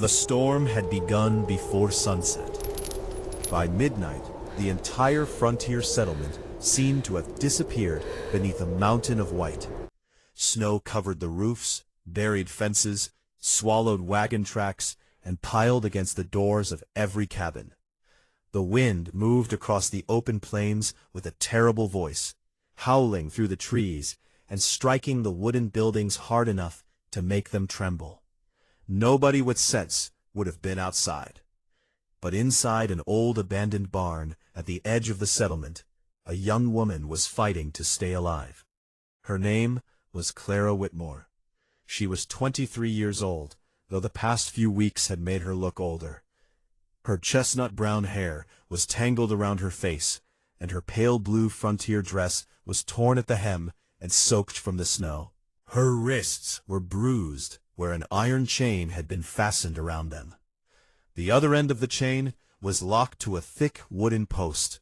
The storm had begun before sunset. By midnight, the entire frontier settlement seemed to have disappeared beneath a mountain of white. Snow covered the roofs, buried fences, swallowed wagon tracks, and piled against the doors of every cabin. The wind moved across the open plains with a terrible voice, howling through the trees and striking the wooden buildings hard enough to make them tremble. Nobody with sense would have been outside. But inside an old abandoned barn at the edge of the settlement, a young woman was fighting to stay alive. Her name was Clara Whitmore. She was 23 years old, though the past few weeks had made her look older. Her chestnut-brown hair was tangled around her face, and her pale blue frontier dress was torn at the hem and soaked from the snow. Her wrists were bruised where an iron chain had been fastened around them. The other end of the chain was locked to a thick wooden post.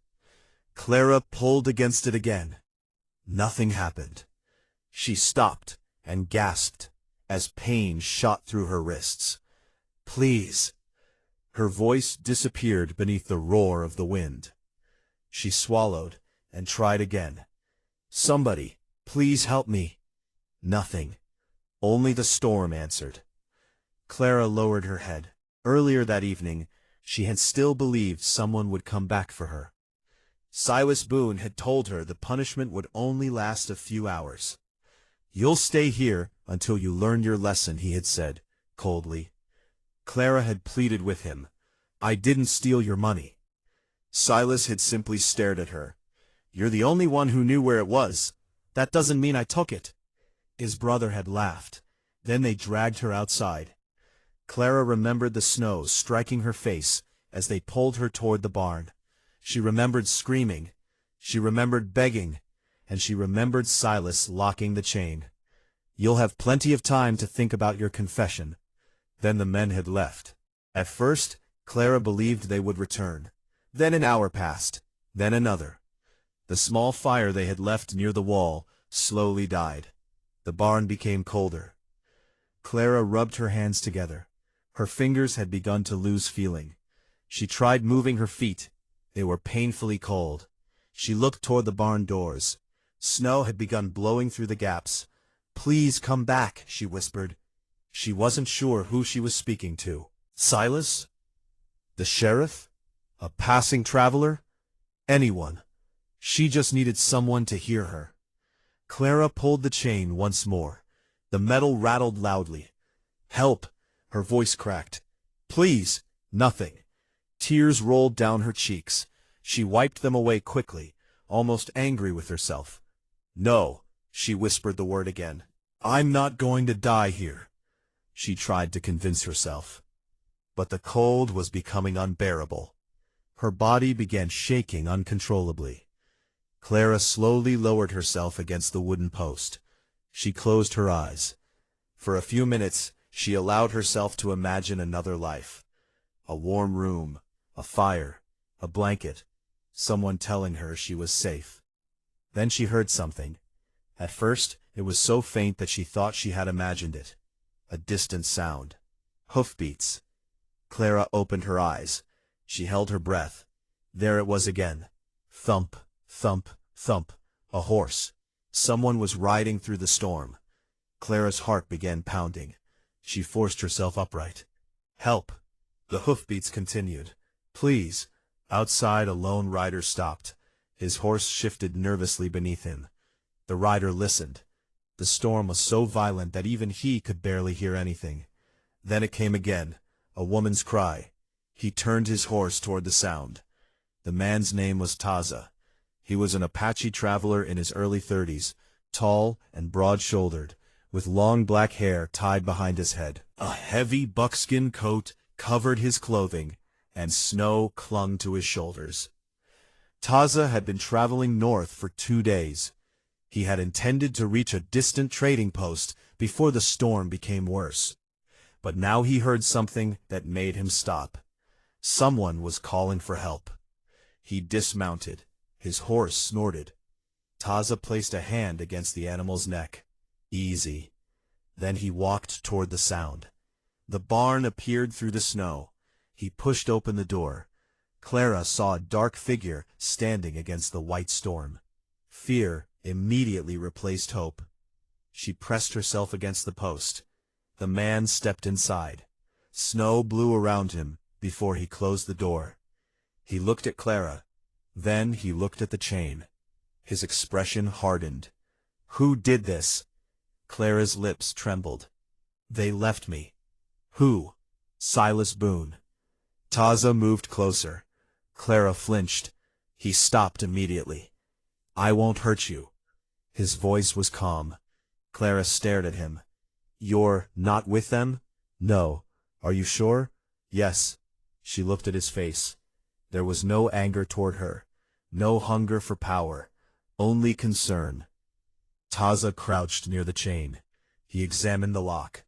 Clara pulled against it again. Nothing happened. She stopped and gasped as pain shot through her wrists. "Please." Her voice disappeared beneath the roar of the wind. She swallowed and tried again. "Somebody, please help me." Nothing. Only the storm answered. Clara lowered her head. Earlier that evening, she had still believed someone would come back for her. Silas Boone had told her the punishment would only last a few hours. "You'll stay here until you learn your lesson," he had said, coldly. Clara had pleaded with him. "I didn't steal your money." Silas had simply stared at her. "You're the only one who knew where it was. That doesn't mean I took it." His brother had laughed. Then they dragged her outside. Clara remembered the snow striking her face as they pulled her toward the barn. She remembered screaming. She remembered begging. And she remembered Silas locking the chain. "You'll have plenty of time to think about your confession." Then the men had left. At first, Clara believed they would return. Then an hour passed. Then another. The small fire they had left near the wall slowly died. The barn became colder. Clara rubbed her hands together. Her fingers had begun to lose feeling. She tried moving her feet. They were painfully cold. She looked toward the barn doors. Snow had begun blowing through the gaps. "Please come back," she whispered. She wasn't sure who she was speaking to. Silas? The sheriff? A passing traveler? Anyone. She just needed someone to hear her. Clara pulled the chain once more. The metal rattled loudly. "Help!" Her voice cracked. "Please!" Nothing. Tears rolled down her cheeks. She wiped them away quickly, almost angry with herself. "No," she whispered the word again. "I'm not going to die here," she tried to convince herself. But the cold was becoming unbearable. Her body began shaking uncontrollably. Clara slowly lowered herself against the wooden post. She closed her eyes. For a few minutes, she allowed herself to imagine another life. A warm room, a fire, a blanket, someone telling her she was safe. Then she heard something. At first, it was so faint that she thought she had imagined it. A distant sound. Hoofbeats. Clara opened her eyes. She held her breath. There it was again. Thump, thump, thump. A horse. Someone was riding through the storm. Clara's heart began pounding. She forced herself upright. "Help!" The hoofbeats continued. "Please!" Outside, a lone rider stopped. His horse shifted nervously beneath him. The rider listened. The storm was so violent that even he could barely hear anything. Then it came again, a woman's cry. He turned his horse toward the sound. The man's name was Taza. He was an Apache traveler in his early 30s, tall and broad-shouldered, with long black hair tied behind his head. A heavy buckskin coat covered his clothing, and snow clung to his shoulders. Taza had been traveling north for 2 days. He had intended to reach a distant trading post before the storm became worse. But now he heard something that made him stop. Someone was calling for help. He dismounted. His horse snorted. Taza placed a hand against the animal's neck. Easy. Then he walked toward the sound. The barn appeared through the snow. He pushed open the door. Clara saw a dark figure standing against the white storm. Fear immediately replaced hope. She pressed herself against the post. The man stepped inside. Snow blew around him before he closed the door. He looked at Clara. Then he looked at the chain. His expression hardened. "Who did this?" Clara's lips trembled. "They left me." "Who?" "Silas Boone." Taza moved closer. Clara flinched. He stopped immediately. "I won't hurt you." His voice was calm. Clara stared at him. "You're not with them?" "No." "Are you sure?" "Yes." She looked at his face. There was no anger toward her, no hunger for power, only concern. Taza crouched near the chain. He examined the lock.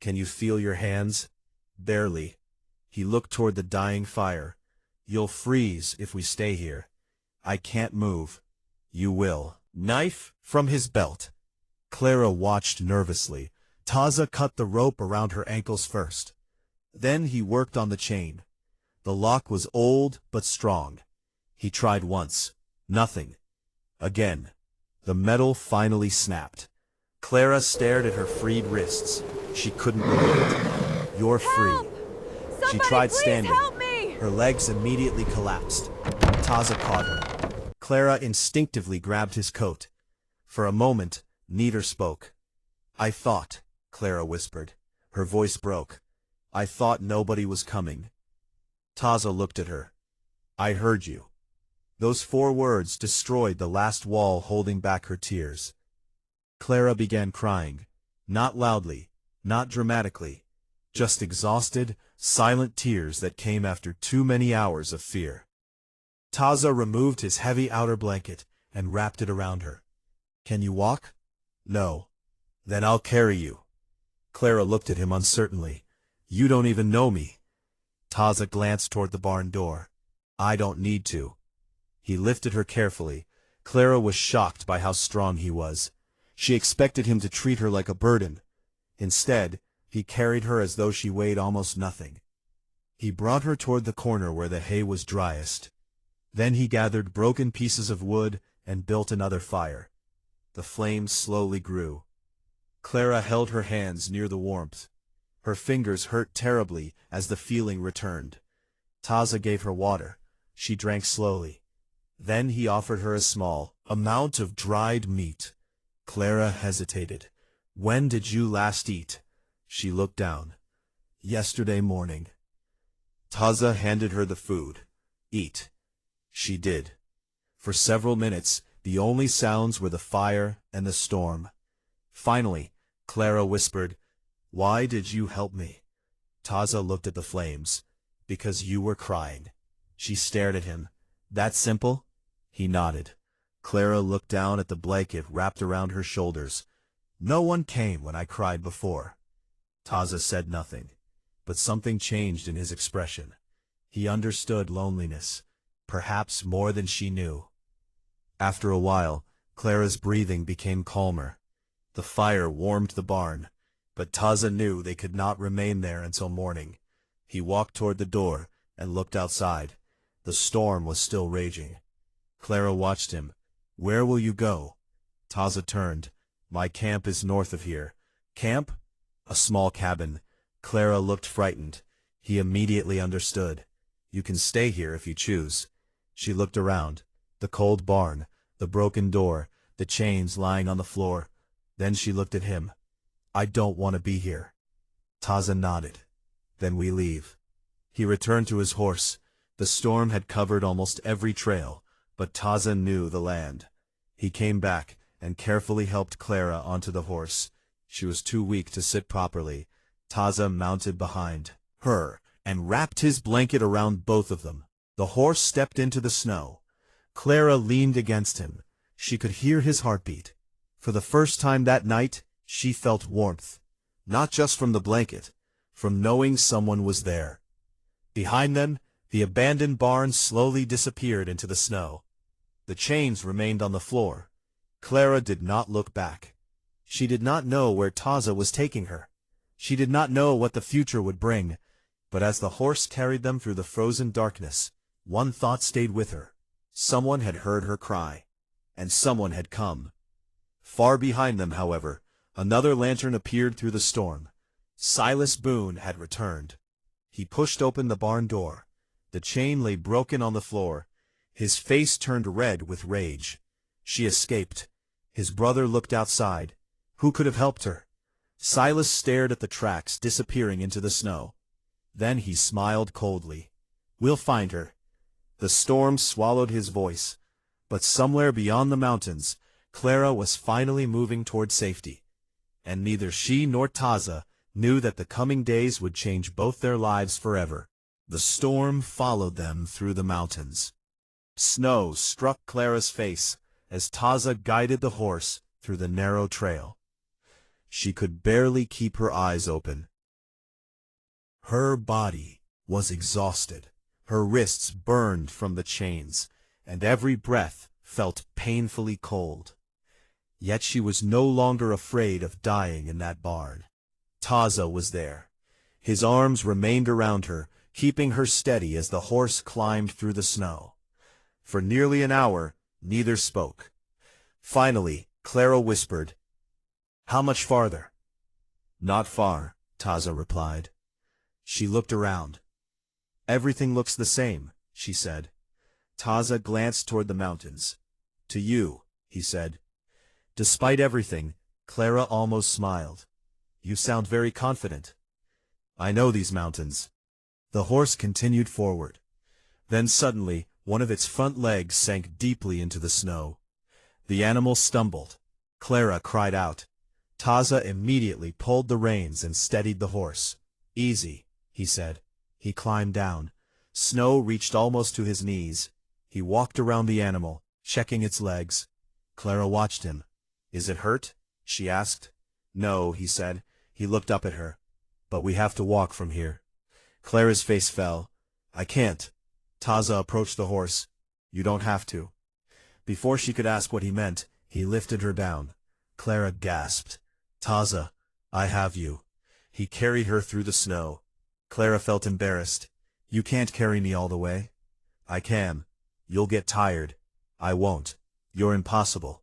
"Can you feel your hands?" "Barely." He looked toward the dying fire. "You'll freeze if we stay here." "I can't move." "You will." Knife from his belt. Clara watched nervously. Taza cut the rope around her ankles first. Then he worked on the chain. The lock was old but strong. He tried once. Nothing. Again. The metal finally snapped. Clara stared at her freed wrists. She couldn't believe it. "You're free." She tried standing. Help me! Her legs immediately collapsed. Taza caught her. Clara instinctively grabbed his coat. For a moment, neither spoke. "I thought," Clara whispered. Her voice broke. "I thought nobody was coming." Taza looked at her. "I heard you." Those 4 words destroyed the last wall holding back her tears. Clara began crying. Not loudly, not dramatically. Just exhausted, silent tears that came after too many hours of fear. Taza removed his heavy outer blanket and wrapped it around her. "Can you walk?" "No." "Then I'll carry you." Clara looked at him uncertainly. "You don't even know me." Taza glanced toward the barn door. "I don't need to." He lifted her carefully. Clara was shocked by how strong he was. She expected him to treat her like a burden. Instead, he carried her as though she weighed almost nothing. He brought her toward the corner where the hay was driest. Then he gathered broken pieces of wood and built another fire. The flames slowly grew. Clara held her hands near the warmth. Her fingers hurt terribly as the feeling returned. Taza gave her water. She drank slowly. Then he offered her a small amount of dried meat. Clara hesitated. "When did you last eat?" She looked down. "Yesterday morning." Taza handed her the food. "Eat." She did. For several minutes, the only sounds were the fire and the storm. Finally, Clara whispered, "Why did you help me?" Taza looked at the flames. "Because you were crying." She stared at him. "That simple?" He nodded. Clara looked down at the blanket wrapped around her shoulders. "No one came when I cried before." Taza said nothing, but something changed in his expression. He understood loneliness, perhaps more than she knew. After a while, Clara's breathing became calmer. The fire warmed the barn, but Taza knew they could not remain there until morning. He walked toward the door and looked outside. The storm was still raging. Clara watched him. "Where will you go?" Taza turned. "My camp is north of here." "Camp?" "A small cabin." Clara looked frightened. He immediately understood. "You can stay here if you choose." She looked around. The cold barn, the broken door, the chains lying on the floor. Then she looked at him. "I don't want to be here." Taza nodded. "Then we leave." He returned to his horse. The storm had covered almost every trail, but Taza knew the land. He came back and carefully helped Clara onto the horse. She was too weak to sit properly. Taza mounted behind her and wrapped his blanket around both of them. The horse stepped into the snow. Clara leaned against him. She could hear his heartbeat. For the first time that night, she felt warmth. Not just from the blanket, from knowing someone was there. Behind them, the abandoned barn slowly disappeared into the snow. The chains remained on the floor. Clara did not look back. She did not know where Taza was taking her. She did not know what the future would bring, but as the horse carried them through the frozen darkness, one thought stayed with her. Someone had heard her cry, and someone had come. Far behind them, however, another lantern appeared through the storm. Silas Boone had returned. He pushed open the barn door. The chain lay broken on the floor. His face turned red with rage. She escaped. His brother looked outside. Who could have helped her? Silas stared at the tracks disappearing into the snow. Then he smiled coldly. We'll find her. The storm swallowed his voice. But somewhere beyond the mountains, Clara was finally moving toward safety. And neither she nor Taza knew that the coming days would change both their lives forever. The storm followed them through the mountains. Snow struck Clara's face as Taza guided the horse through the narrow trail. She could barely keep her eyes open. Her body was exhausted. Her wrists burned from the chains, and every breath felt painfully cold. Yet she was no longer afraid of dying in that barn. Taza was there. His arms remained around her, keeping her steady as the horse climbed through the snow. For nearly an hour, neither spoke. Finally, Clara whispered, "How much farther?" "Not far," Taza replied. She looked around. "Everything looks the same," she said. Taza glanced toward the mountains. "To you," he said. Despite everything, Clara almost smiled. "You sound very confident." "I know these mountains." The horse continued forward. Then suddenly, one of its front legs sank deeply into the snow. The animal stumbled. Clara cried out. Taza immediately pulled the reins and steadied the horse. "Easy," he said. He climbed down. Snow reached almost to his knees. He walked around the animal, checking its legs. Clara watched him. "Is it hurt?" she asked. "No," he said. He looked up at her. "But we have to walk from here." Clara's face fell. "I can't." Taza approached the horse. "You don't have to." Before she could ask what he meant, he lifted her down. Clara gasped. "Taza, I have you." He carried her through the snow. Clara felt embarrassed. "You can't carry me all the way." "I can. You'll get tired." "I won't. You're impossible."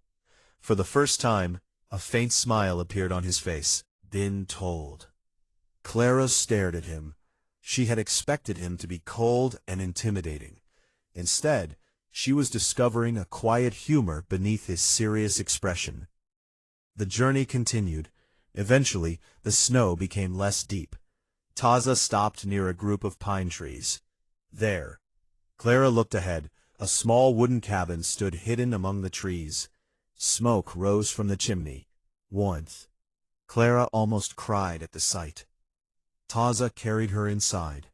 For the first time, a faint smile appeared on his face. "Been told." Clara stared at him. She had expected him to be cold and intimidating. Instead, she was discovering a quiet humor beneath his serious expression. The journey continued. Eventually, the snow became less deep. Taza stopped near a group of pine trees. There. Clara looked ahead. A small wooden cabin stood hidden among the trees. Smoke rose from the chimney. Warmth. Clara almost cried at the sight. Taza carried her inside.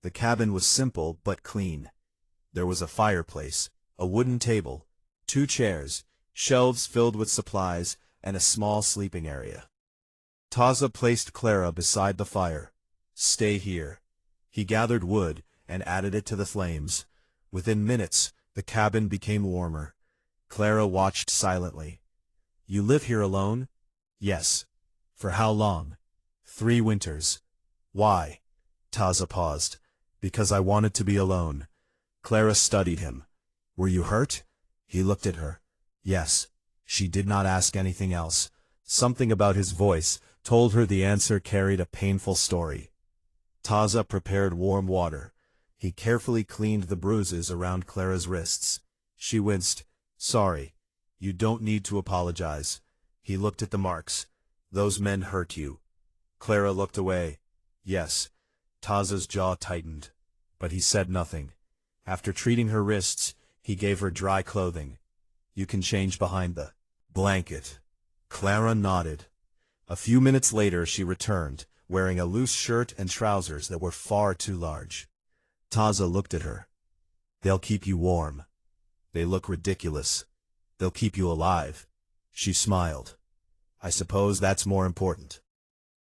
The cabin was simple but clean. There was a fireplace, a wooden table, 2 chairs, shelves filled with supplies, and a small sleeping area. Taza placed Clara beside the fire. "Stay here." He gathered wood and added it to the flames. Within minutes, the cabin became warmer. Clara watched silently. "You live here alone?" "Yes." "For how long?" 3 winters. "Why?" Taza paused. "Because I wanted to be alone." Clara studied him. "Were you hurt?" He looked at her. "Yes." She did not ask anything else. Something about his voice told her the answer carried a painful story. Taza prepared warm water. He carefully cleaned the bruises around Clara's wrists. She winced. "Sorry. You don't need to apologize." He looked at the marks. "Those men hurt you." Clara looked away. "Yes." Taza's jaw tightened. But he said nothing. After treating her wrists, he gave her dry clothing. "You can change behind the blanket." Clara nodded. A few minutes later she returned, wearing a loose shirt and trousers that were far too large. Taza looked at her. "They'll keep you warm." "They look ridiculous." "They'll keep you alive." She smiled. "I suppose that's more important."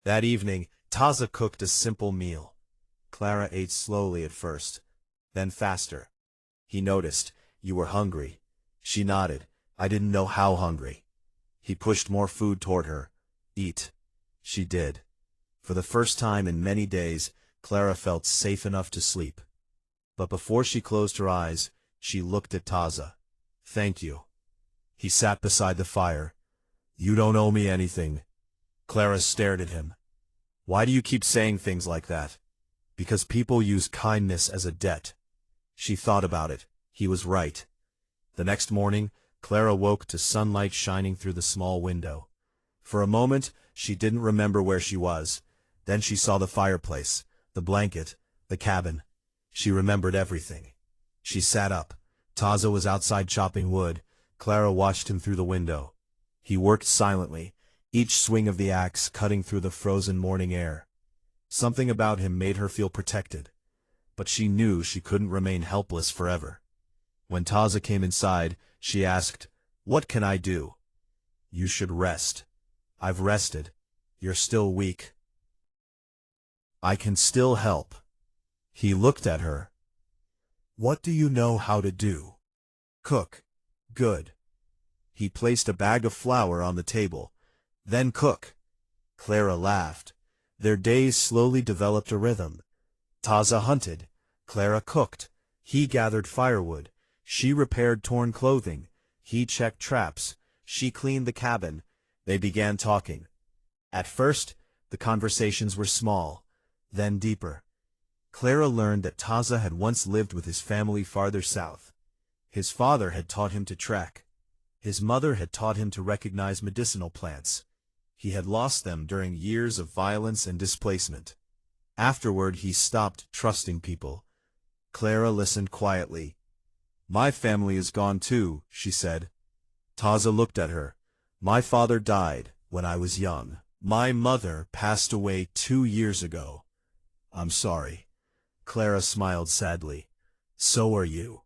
That evening, Taza cooked a simple meal. Clara ate slowly at first, then faster. He noticed. "You were hungry." She nodded. "I didn't know how hungry." He pushed more food toward her. "Eat." She did. For the first time in many days, Clara felt safe enough to sleep. But before she closed her eyes, she looked at Taza. "Thank you." He sat beside the fire. "You don't owe me anything." Clara stared at him. "Why do you keep saying things like that?" "Because people use kindness as a debt." She thought about it. He was right. The next morning, Clara woke to sunlight shining through the small window. For a moment, she didn't remember where she was. Then she saw the fireplace, the blanket, the cabin. She remembered everything. She sat up. Taza was outside chopping wood. Clara watched him through the window. He worked silently, each swing of the axe cutting through the frozen morning air. Something about him made her feel protected. But she knew she couldn't remain helpless forever. When Taza came inside, she asked, "What can I do?" "You should rest." "I've rested. You're still weak." "I can still help." He looked at her. "What do you know how to do?" "Cook." "Good." He placed a bag of flour on the table. "Then cook." Clara laughed. Their days slowly developed a rhythm. Taza hunted. Clara cooked. He gathered firewood. She repaired torn clothing. He checked traps. She cleaned the cabin. They began talking. At first, the conversations were small, then deeper. Clara learned that Taza had once lived with his family farther south. His father had taught him to trek. His mother had taught him to recognize medicinal plants. He had lost them during years of violence and displacement. Afterward, he stopped trusting people. Clara listened quietly. "My family is gone too," she said. Taza looked at her. "My father died when I was young. My mother passed away 2 years ago." "I'm sorry." Clara smiled sadly. "So are you."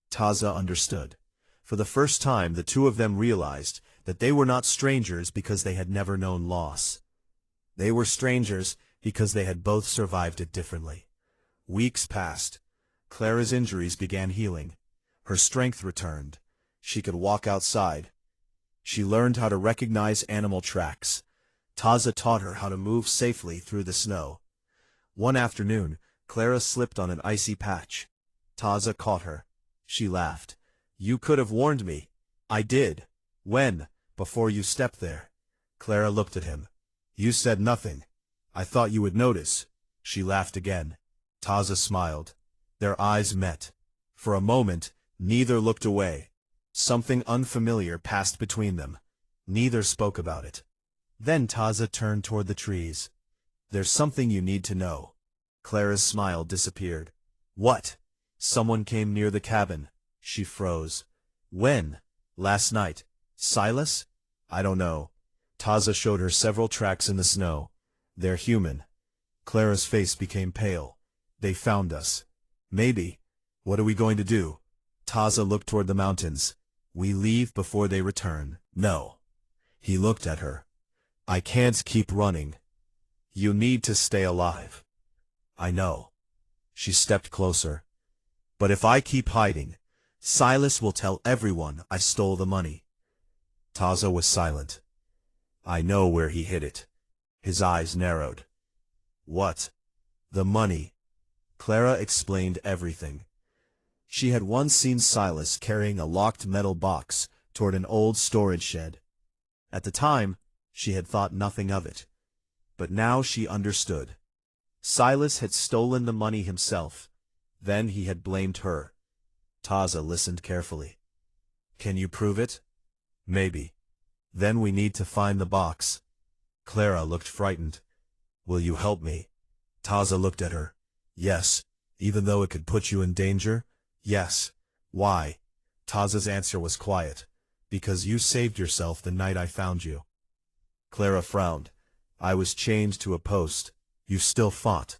Taza understood. For the first time, the two of them realized that they were not strangers because they had never known loss. They were strangers because they had both survived it differently. Weeks passed. Clara's injuries began healing. Her strength returned. She could walk outside. She learned how to recognize animal tracks. Taza taught her how to move safely through the snow. One afternoon, Clara slipped on an icy patch. Taza caught her. She laughed. "You could have warned me." "I did." "When?" "Before you stepped there." Clara looked at him. "You said nothing. I thought you would notice." She laughed again. Taza smiled. Their eyes met. For a moment, neither looked away. Something unfamiliar passed between them. Neither spoke about it. Then Taza turned toward the trees. "There's something you need to know." Clara's smile disappeared. "What?" "Someone came near the cabin." She froze. "When?" "Last night." "Silas?" "I don't know." Taza showed her several tracks in the snow. "They're human." Clara's face became pale. "They found us." "Maybe. What are we going to do?" Taza looked toward the mountains. "We leave before they return." "No." He looked at her. "I can't keep running." "You need to stay alive." "I know." She stepped closer. "But if I keep hiding, Silas will tell everyone I stole the money." Taza was silent. "I know where he hid it." His eyes narrowed. "What?" "The money." Clara explained everything. She had once seen Silas carrying a locked metal box toward an old storage shed. At the time, she had thought nothing of it. But now she understood. Silas had stolen the money himself. Then he had blamed her. Taza listened carefully. "Can you prove it?" "Maybe." "Then we need to find the box." Clara looked frightened. "Will you help me?" Taza looked at her. "Yes." "Even though it could put you in danger?" "Yes." "Why?" Taza's answer was quiet. "Because you saved yourself the night I found you." Clara frowned. "I was chained to a post. You still fought."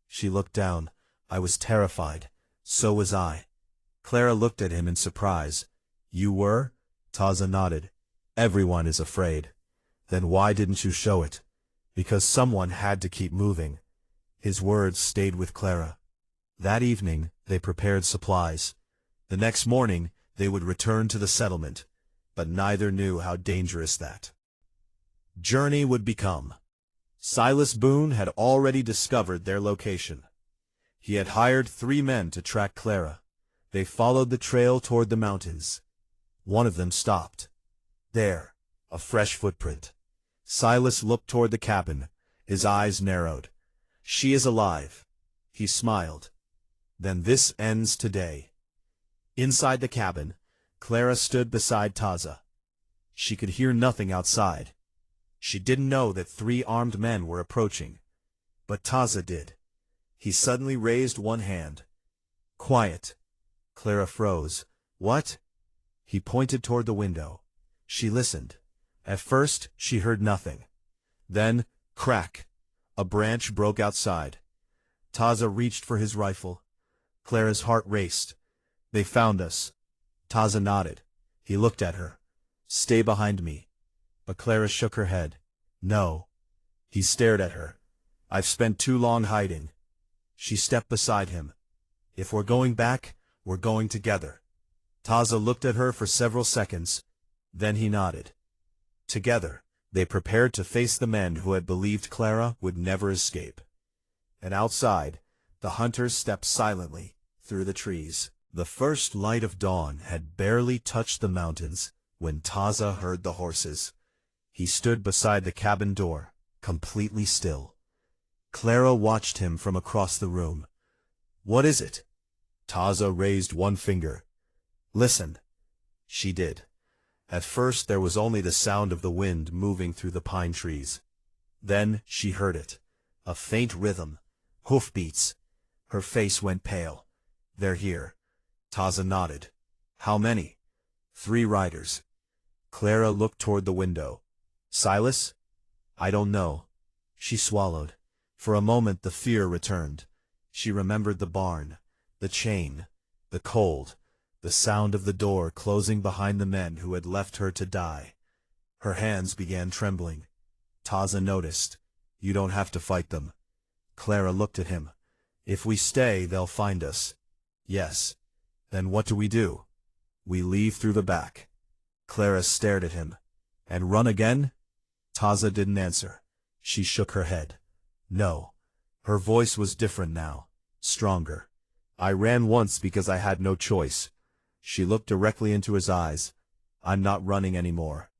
She looked down. "I was terrified. So was I." Clara looked at him in surprise. "You were?" Taza nodded. "Everyone is afraid." "Then why didn't you show it?" "Because someone had to keep moving." His words stayed with Clara. That evening, they prepared supplies. The next morning, they would return to the settlement, but neither knew how dangerous that journey would become. Silas Boone had already discovered their location. He had hired 3 men to track Clara. They followed the trail toward the mountains. One of them stopped. There, a fresh footprint. Silas looked toward the cabin. His eyes narrowed. She is alive. He smiled. Then this ends today. Inside the cabin, Clara stood beside Taza. She could hear nothing outside. She didn't know that 3 armed men were approaching. But Taza did. He suddenly raised one hand. Quiet. Clara froze. What? He pointed toward the window. She listened. At first, she heard nothing. Then, crack! A branch broke outside. Taza reached for his rifle. Clara's heart raced. They found us. Taza nodded. He looked at her. Stay behind me. But Clara shook her head. No. He stared at her. I've spent too long hiding. She stepped beside him. If we're going back, we're going together. Taza looked at her for several seconds. Then he nodded. Together, they prepared to face the men who had believed Clara would never escape. And outside, the hunters stepped silently through the trees. The first light of dawn had barely touched the mountains when Taza heard the horses. He stood beside the cabin door, completely still. Clara watched him from across the room. What is it? Taza raised one finger. Listen. She did. At first there was only the sound of the wind moving through the pine trees. Then she heard it. A faint rhythm. Hoofbeats. Her face went pale. They're here. Taza nodded. How many? 3 riders. Clara looked toward the window. Silas? I don't know. She swallowed. For a moment the fear returned. She remembered the barn, the chain, the cold, the sound of the door closing behind the men who had left her to die. Her hands began trembling. Taza noticed. You don't have to fight them. Clara looked at him. If we stay, they'll find us. Yes. Then what do? We leave through the back. Clara stared at him. And run again? Taza didn't answer. She shook her head. No. Her voice was different now. Stronger. I ran once because I had no choice. She looked directly into his eyes. I'm not running anymore.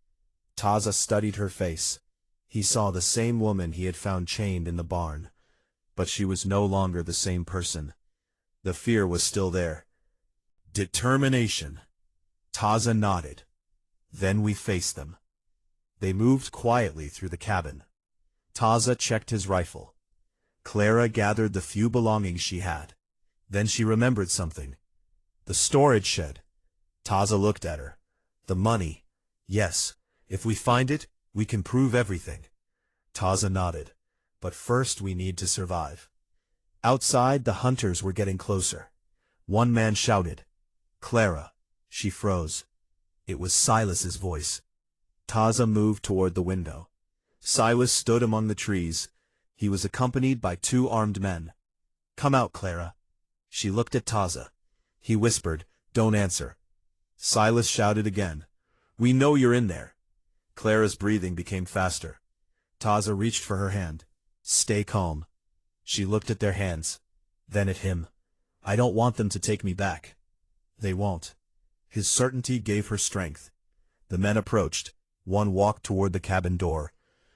Taza studied her face. He saw the same woman he had found chained in the barn. But she was no longer the same person. The fear was still there. Determination. Taza nodded. Then we faced them. They moved quietly through the cabin. Taza checked his rifle. Clara gathered the few belongings she had. Then she remembered something. The storage shed. Taza looked at her. The money. Yes, if we find it, we can prove everything. Taza nodded. But first we need to survive. Outside, the hunters were getting closer. One man shouted. Clara. She froze. It was Silas's voice. Taza moved toward the window. Silas stood among the trees. He was accompanied by 2 armed men. Come out, Clara. She looked at Taza. He whispered, Don't answer. Silas shouted again. We know you're in there. Clara's breathing became faster. Taza reached for her hand. Stay calm. She looked at their hands. Then at him. I don't want them to take me back. They won't. His certainty gave her strength. The men approached. One walked toward the cabin door.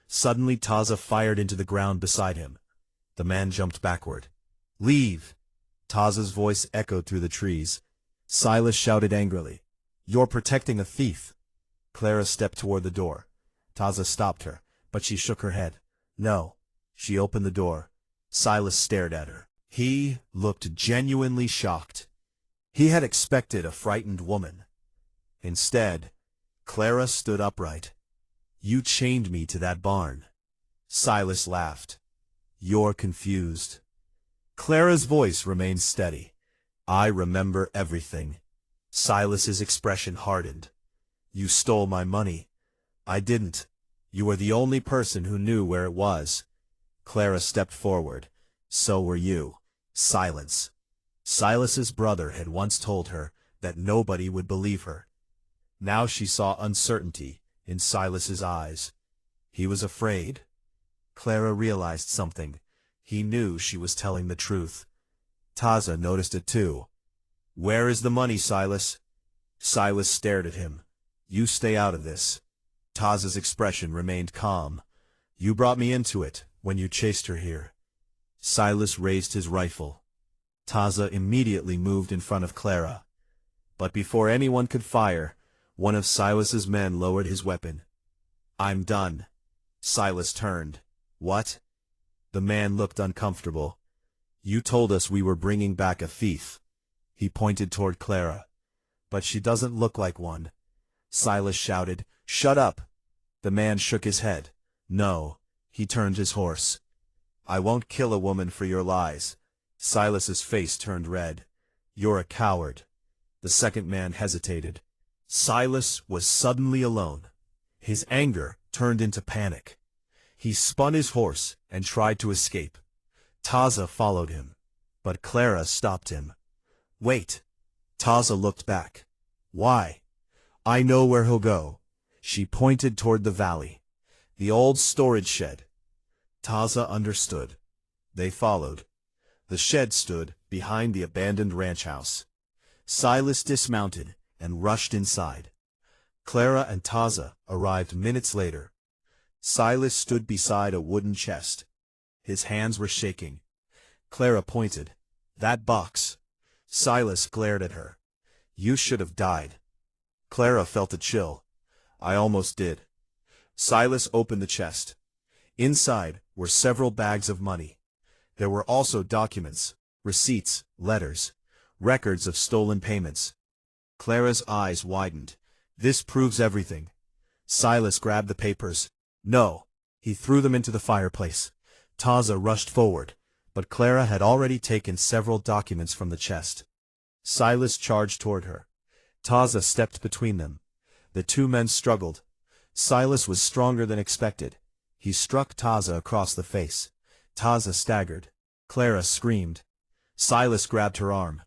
Suddenly Taza fired into the ground beside him. The man jumped backward. Leave! Taza's voice echoed through the trees. Silas shouted angrily. You're protecting a thief. Clara stepped toward the door. Taza stopped her, but she shook her head. No. She opened the door. Silas stared at her. He looked genuinely shocked. He had expected a frightened woman. Instead, Clara stood upright. You chained me to that barn. Silas laughed. You're confused. Clara's voice remained steady. I remember everything. Silas's expression hardened. You stole my money. I didn't. You were the only person who knew where it was. Clara stepped forward. So were you. Silence. Silas's brother had once told her that nobody would believe her. Now she saw uncertainty in Silas's eyes. He was afraid. Clara realized something. He knew she was telling the truth. Taza noticed it too. "Where is the money, Silas?" Silas stared at him. "You stay out of this." Taza's expression remained calm. "You brought me into it, when you chased her here." Silas raised his rifle. Taza immediately moved in front of Clara. But before anyone could fire, one of Silas's men lowered his weapon. "I'm done." Silas turned. "What?" The man looked uncomfortable. "You told us we were bringing back a thief." He pointed toward Clara. "But she doesn't look like one." Silas shouted, "Shut up!" The man shook his head. "No." He turned his horse. "I won't kill a woman for your lies." Silas's face turned red. "You're a coward." The second man hesitated. Silas was suddenly alone. His anger turned into panic. He spun his horse and tried to escape. Taza followed him, but Clara stopped him. "Wait." Taza looked back. "Why?" "I know where he'll go." She pointed toward the valley. "The old storage shed." Taza understood. They followed. The shed stood behind the abandoned ranch house. Silas dismounted and rushed inside. Clara and Taza arrived minutes later. Silas stood beside a wooden chest. His hands were shaking. Clara pointed. "That box." Silas glared at her. "You should have died." Clara felt a chill. "I almost did." Silas opened the chest. Inside were several bags of money. There were also documents, receipts, letters, records of stolen payments. Clara's eyes widened. "This proves everything." Silas grabbed the papers. "No." He threw them into the fireplace. Taza rushed forward, but Clara had already taken several documents from the chest. Silas charged toward her. Taza stepped between them. The two men struggled. Silas was stronger than expected. He struck Taza across the face. Taza staggered. Clara screamed. Silas grabbed her arm.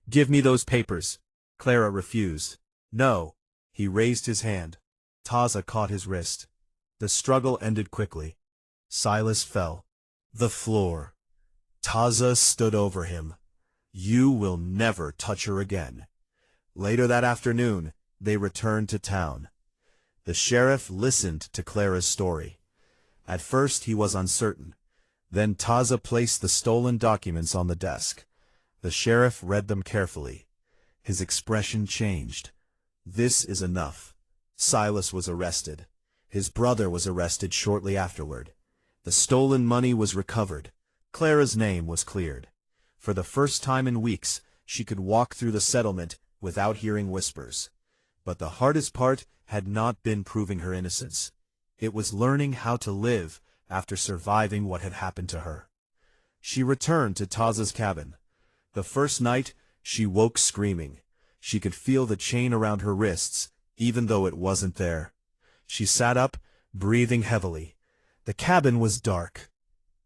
"Give me those papers." Clara refused. "No." He raised his hand. Taza caught his wrist. The struggle ended quickly. Silas fell. The floor. Taza stood over him. "You will never touch her again." Later that afternoon, they returned to town. The sheriff listened to Clara's story. At first he was uncertain. Then Taza placed the stolen documents on the desk. The sheriff read them carefully. His expression changed. "This is enough." Silas was arrested. His brother was arrested shortly afterward. The stolen money was recovered. Clara's name was cleared. For the first time in weeks, she could walk through the settlement without hearing whispers. But the hardest part had not been proving her innocence. It was learning how to live after surviving what had happened to her. She returned to Taza's cabin. The first night, she woke screaming. She could feel the chain around her wrists, even though it wasn't there. She sat up, breathing heavily. The cabin was dark.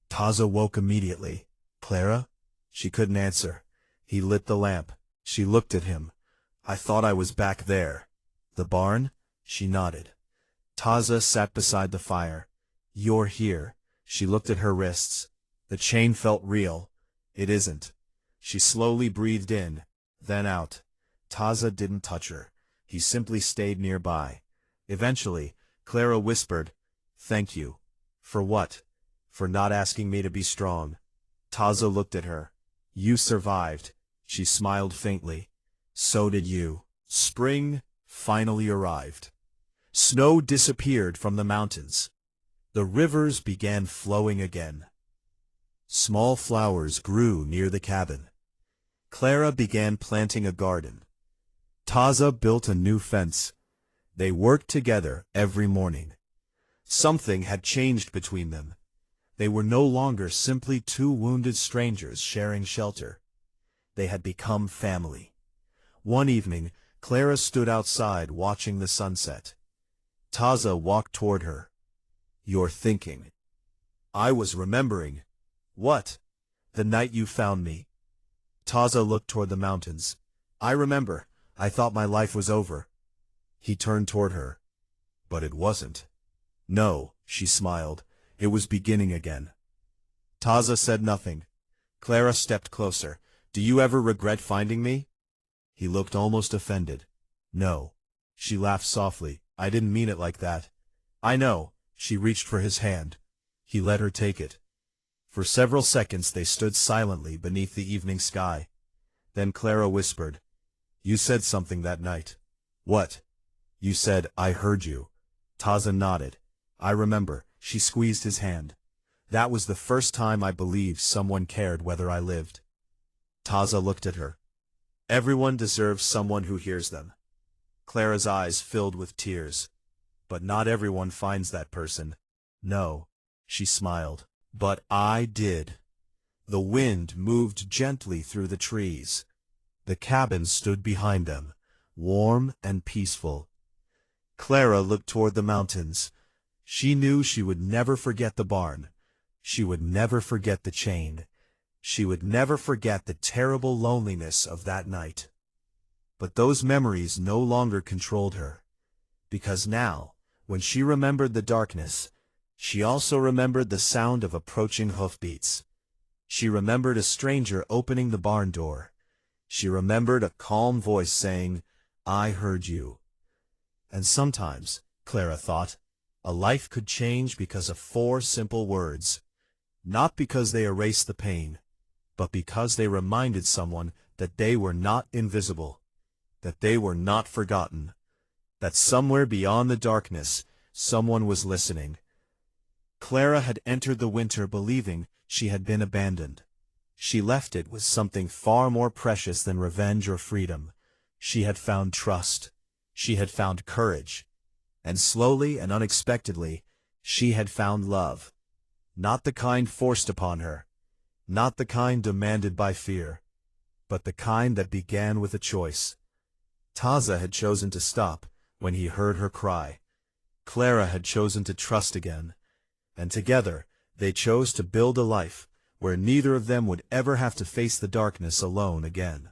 Taza woke immediately. "Clara?" She couldn't answer. He lit the lamp. She looked at him. "I thought I was back there." "The barn?" She nodded. Taza sat beside the fire. "You're here." She looked at her wrists. The chain felt real. "It isn't." She slowly breathed in, then out. Taza didn't touch her. He simply stayed nearby. Eventually, Clara whispered, "Thank you." "For what?" "For not asking me to be strong." Taza looked at her. "You survived." She smiled faintly. "So did you." Spring finally arrived. Snow disappeared from the mountains. The rivers began flowing again. Small flowers grew near the cabin. Clara began planting a garden. Taza built a new fence. They worked together every morning. Something had changed between them. They were no longer simply two wounded strangers sharing shelter. They had become family. One evening, Clara stood outside watching the sunset. Taza walked toward her. "You're thinking." "I was remembering." "What?" "The night you found me." Taza looked toward the mountains. "I remember. I thought my life was over." He turned toward her. "But it wasn't." "No," she smiled. It was beginning again. Taza said nothing. Clara stepped closer. "Do you ever regret finding me?" He looked almost offended. "No." She laughed softly. "I didn't mean it like that." "I know." She reached for his hand. He let her take it. For several seconds they stood silently beneath the evening sky. Then Clara whispered, "You said something that night." "What?" "You said, 'I heard you.'" Taza nodded. "I remember." She squeezed his hand. "That was the first time I believed someone cared whether I lived." Taza looked at her. "Everyone deserves someone who hears them." Clara's eyes filled with tears. "But not everyone finds that person." "No." She smiled. "But I did." The wind moved gently through the trees. The cabin stood behind them, warm and peaceful. Clara looked toward the mountains. She knew she would never forget the barn. She would never forget the chain. She would never forget the terrible loneliness of that night. But those memories no longer controlled her. Because now, when she remembered the darkness, she also remembered the sound of approaching hoofbeats. She remembered a stranger opening the barn door. She remembered a calm voice saying, "I heard you." And sometimes, Clara thought, a life could change because of 4 simple words. Not because they erased the pain, but because they reminded someone that they were not invisible, that they were not forgotten, that somewhere beyond the darkness, someone was listening. Clara had entered the winter believing she had been abandoned. She left it with something far more precious than revenge or freedom. She had found trust. She had found courage. And slowly and unexpectedly, she had found love. Not the kind forced upon her, not the kind demanded by fear, but the kind that began with a choice. Taza had chosen to stop when he heard her cry. Clara had chosen to trust again. And together, they chose to build a life where neither of them would ever have to face the darkness alone again.